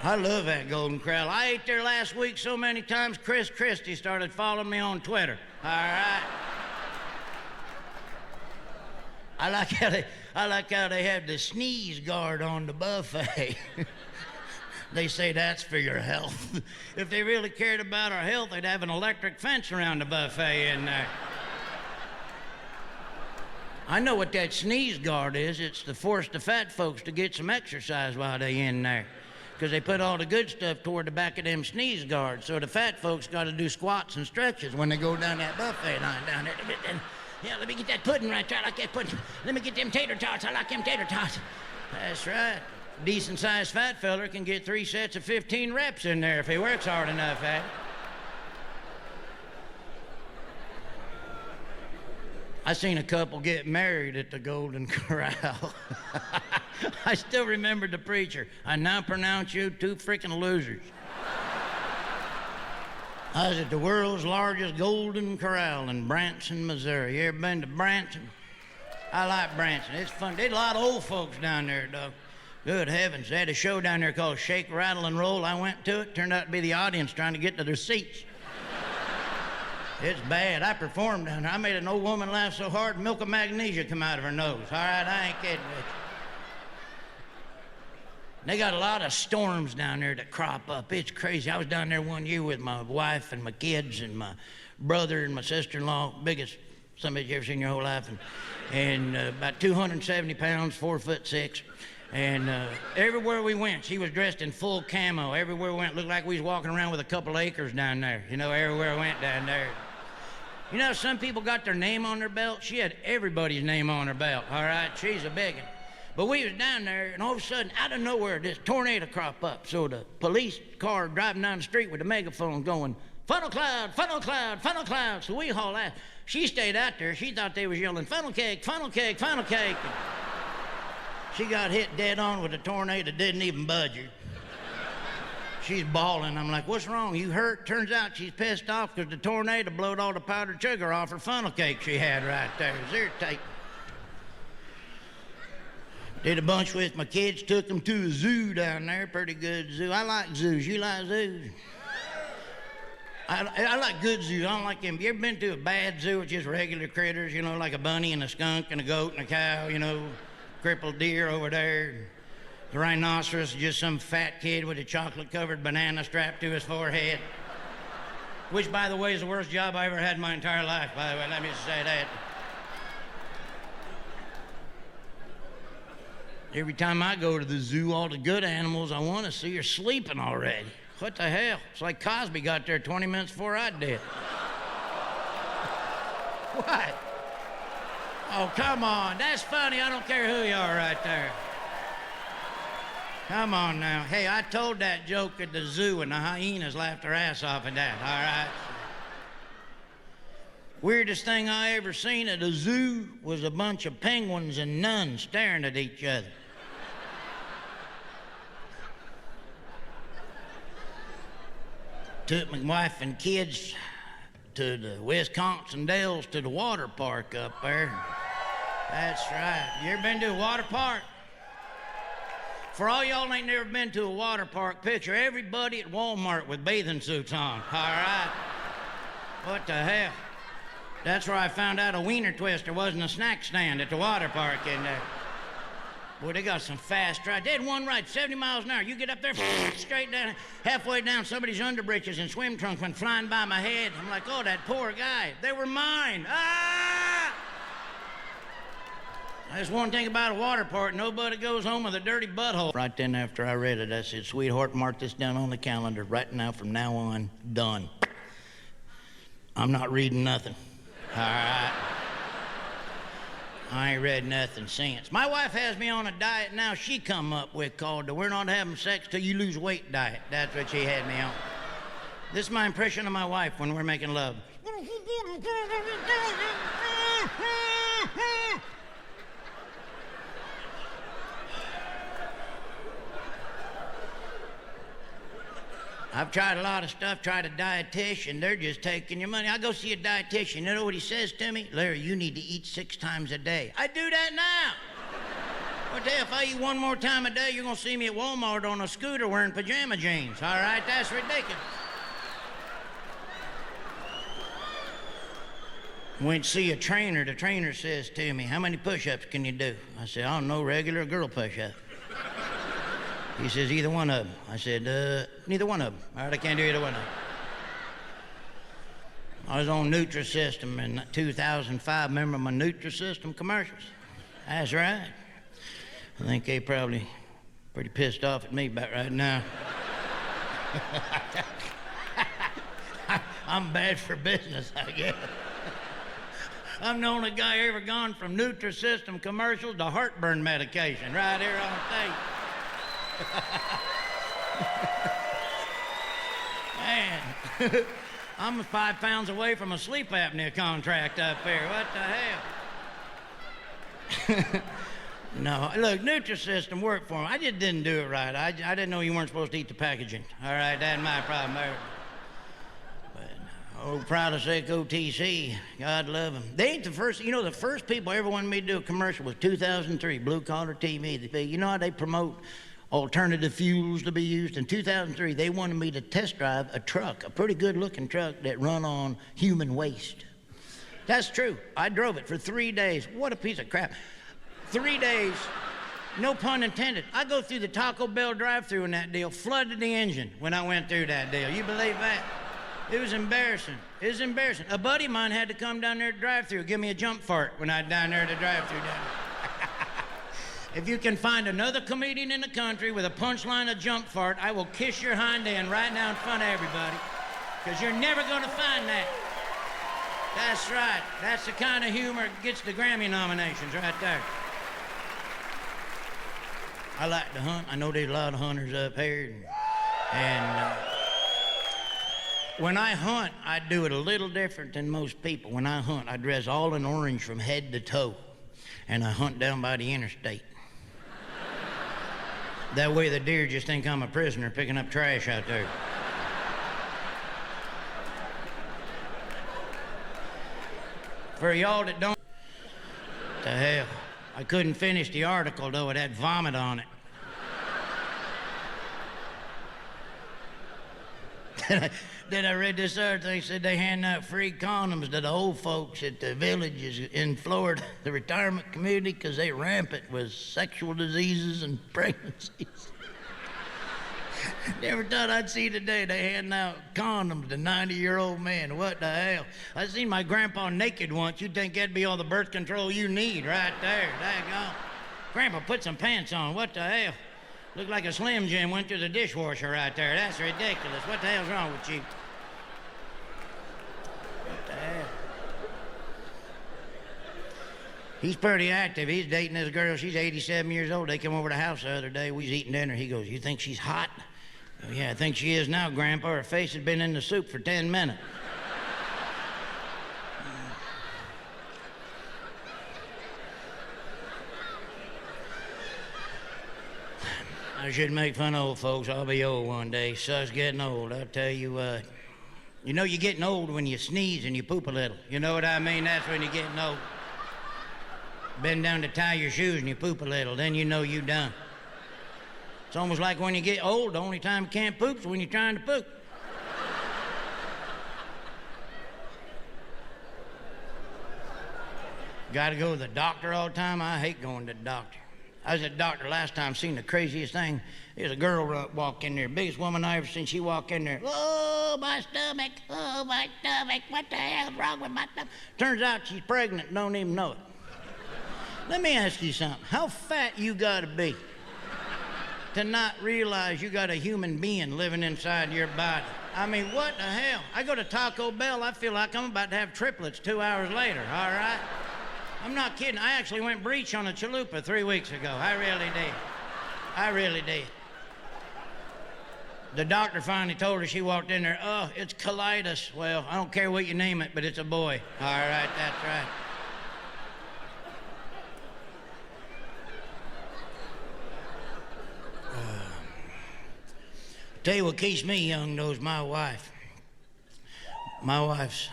I love that Golden Corral. I ate there last week so many times, Chris Christie started following me on Twitter. All right? I like how they have the sneeze guard on the buffet. They say that's for your health. If they really cared about our health, they'd have an electric fence around the buffet in there. I know what that sneeze guard is. It's to force the fat folks to get some exercise while they in there. Because they put all the good stuff toward the back of them sneeze guards, so the fat folks got to do squats and stretches when they go down that buffet line down there. Yeah, let me get that pudding right there. I like that pudding. Let me get them tater tots. I like them tater tots. That's right. Decent-sized fat feller can get 3 sets of 15 reps in there if he works hard enough at it. I seen a couple get married at the Golden Corral. I still remember the preacher. I now pronounce you 2 freaking losers. I was at the world's largest Golden Corral in Branson, Missouri. You ever been to Branson? I like Branson. It's fun. There's a lot of old folks down there, though. Good heavens. They had a show down there called Shake, Rattle, and Roll. I went to it. Turned out to be the audience trying to get to their seats. It's bad. I performed down there. I made an old woman laugh so hard, milk of magnesia come out of her nose. All right, I ain't kidding with you. They got a lot of storms down there that crop up. It's crazy. I was down there one year with my wife and my kids and my brother and my sister-in-law, biggest somebody you ever seen in your whole life, and about 270 pounds, 4'6". And everywhere we went, she was dressed in full camo. Everywhere we went, looked like we was walking around with a couple acres down there. You know, everywhere we went down there. You know, some people got their name on their belt. She had everybody's name on her belt, all right? She's a big one. But we was down there, and all of a sudden, out of nowhere, this tornado crop up. So the police car driving down the street with the megaphone going, funnel cloud, funnel cloud, funnel cloud. So we haul out. She stayed out there. She thought they was yelling, funnel cake, funnel cake, funnel cake. And she got hit dead on with a tornado that didn't even budge her. She's bawling. I'm like, what's wrong? You hurt? Turns out she's pissed off because the tornado blowed all the powdered sugar off her funnel cake she had right there. It was irritating. Did a bunch with my kids, took them to a zoo down there, pretty good zoo. I like zoos. You like zoos? I like good zoos. I don't like them. You ever been to a bad zoo with just regular critters, you know, like a bunny and a skunk and a goat and a cow, you know, crippled deer over there. The rhinoceros is just some fat kid with a chocolate-covered banana strapped to his forehead. Which, by the way, is the worst job I ever had in my entire life, by the way. Let me just say that. Every time I go to the zoo, all the good animals I want to see are sleeping already. What the hell? It's like Cosby got there 20 minutes before I did. What? Oh, come on. That's funny. I don't care who you are right there. Come on now. Hey, I told that joke at the zoo and the hyenas laughed their ass off at that, all right? Weirdest thing I ever seen at a zoo was a bunch of penguins and nuns staring at each other. Took my wife and kids to the Wisconsin Dells to the water park up there. That's right. You ever been to a water park? For all y'all ain't never been to a water park, picture everybody at Walmart with bathing suits on, all right? What the hell? That's where I found out a wiener twister wasn't a snack stand at the water park in there. Boy, they got some fast rides. They had one ride, 70 miles an hour. You get up there, straight down, halfway down, somebody's underbreeches and swim trunks went flying by my head. I'm like, oh, that poor guy. They were mine. Ah! That's one thing about a water park. Nobody goes home with a dirty butthole. Right then after I read it, I said, sweetheart, mark this down on the calendar. Right now, from now on, done. I'm not reading nothing. All right? I ain't read nothing since. My wife has me on a diet now she come up with called the We're Not Having Sex Till You Lose Weight diet. That's what she had me on. This is my impression of my wife when we're making love. I've tried a lot of stuff, tried a dietitian. They're just taking your money. I go see a dietitian. You know what he says to me? Larry, you need to eat 6 times a day. I do that now. Well, tell you, if I eat one more time a day, you're gonna see me at Walmart on a scooter wearing pajama jeans. All right, that's ridiculous. Went to see a trainer. The trainer says to me, "How many push-ups can you do?" I said, "I don't know, regular girl push-up." He says, "Either one of them." I said, "Neither one of them." All right, I can't do either one of them. I was on Nutrisystem in 2005. Remember my Nutrisystem commercials? That's right. I think they probably pretty pissed off at me about right now. I'm bad for business, I guess. I'm the only guy ever gone from Nutrisystem commercials to heartburn medication right here on stage. Man, I'm 5 pounds away from a sleep apnea contract up here. What the hell? No, look, Nutrisystem worked for me. I just didn't do it right. I didn't know you weren't supposed to eat the packaging. All right, that's my problem. Oh, proud to say OTC. God love them. They ain't the first, the first people ever wanted me to do a commercial was 2003, Blue Collar TV. You know how they promote alternative fuels to be used? In 2003, they wanted me to test drive a truck, a pretty good-looking truck that run on human waste. That's true. I drove it for 3 days. What a piece of crap. 3 days, no pun intended. I go through the Taco Bell drive-thru in that deal, flooded the engine when I went through that deal. You believe that? It was embarrassing. It was embarrassing. A buddy of mine had to come down there to drive-thru, give me a jump fart when I was down there to drive-thru. If you can find another comedian in the country with a punchline of jump fart, I will kiss your hind end right now in front of everybody, because you're never going to find that. That's right. That's the kind of humor that gets the Grammy nominations right there. I like to hunt. I know there's a lot of hunters up here. And when I hunt, I do it a little different than most people. When I hunt, I dress all in orange from head to toe, and I hunt down by the interstate. That way the deer just think I'm a prisoner picking up trash out there. For y'all that don't... What the hell? I couldn't finish the article, though. It had vomit on it. Then I read this other thing, said they hand out free condoms to the old folks at the villages in Florida, the retirement community, because they rampant with sexual diseases and pregnancies. Never thought I'd see today they handing out condoms to 90-year-old men. What the hell? I seen my grandpa naked once. You'd think that'd be all the birth control you need right there. Daggone. Grandpa, put some pants on. What the hell? Looked like a Slim Jim went through the dishwasher right there. That's ridiculous. What the hell's wrong with you? What the hell? He's pretty active. He's dating this girl. She's 87 years old. They came over to the house the other day. We was eating dinner. He goes, "You think she's hot?" Oh, "Yeah, I think she is now, Grandpa. Her face has been in the soup for 10 minutes. I shouldn't make fun of old folks. I'll be old one day. Sucks getting old. I'll tell you what. You know you're getting old when you sneeze and you poop a little. You know what I mean? That's when you're getting old. Bend down to tie your shoes and you poop a little. Then you know you done. It's almost like when you get old, the only time you can't poop is when you're trying to poop. Gotta go to the doctor all the time? I hate going to the doctor. I was at the doctor last time, seen the craziest thing. There's a girl walk in there, biggest woman I ever seen. She walk in there, "Oh, my stomach, oh, my stomach, what the hell's wrong with my stomach?" Turns out she's pregnant and don't even know it. Let me ask you something. How fat you gotta be to not realize you got a human being living inside your body? I mean, what the hell? I go to Taco Bell, I feel like I'm about to have triplets 2 hours later, all right? I'm not kidding. I actually went breech on a chalupa 3 weeks ago. I really did. I really did. The doctor finally told her, she walked in there, "Oh, it's colitis." Well, I don't care what you name it, but it's a boy. All right, that's right. Tell you what keeps me young, though, is my wife. My wife's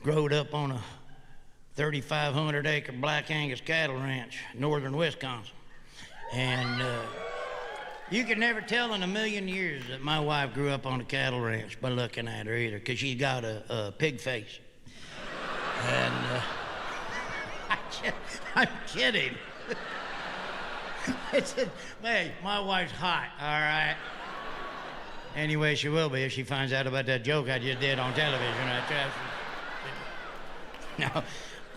growed up on a 3,500-acre Black Angus cattle ranch, northern Wisconsin. And you can never tell in a million years that my wife grew up on a cattle ranch by looking at her either, because she's got a pig face. And I'm kidding. Hey, my wife's hot, all right? Anyway, she will be if she finds out about that joke I just did on television. Now,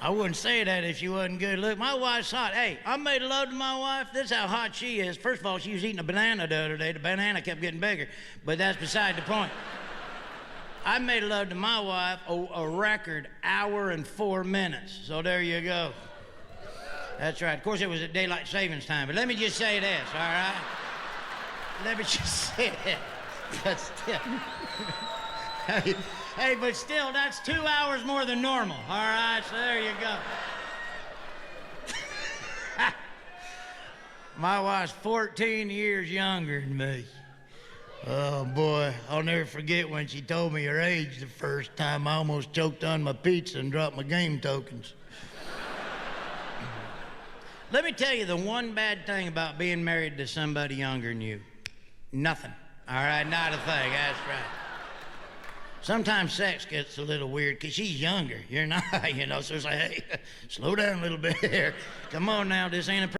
I wouldn't say that if she wasn't good. Look, my wife's hot. Hey, I made love to my wife. This is how hot she is. First of all, she was eating a banana the other day. The banana kept getting bigger, but that's beside the point. I made love to my wife a record hour and 4 minutes. So there you go. That's right. Of course, it was at daylight savings time, but let me just say this, all right? Let me just say this. But still, hey, but still, that's 2 hours more than normal. All right, so there you go. My wife's 14 years younger than me. Oh boy, I'll never forget when she told me her age the first time. I almost choked on my pizza and dropped my game tokens. Let me tell you the one bad thing about being married to somebody younger than you. Nothing. All right, not a thing, that's right. Sometimes sex gets a little weird because she's younger. You're not, so it's like, hey, slow down a little bit here. Come on now, this ain't a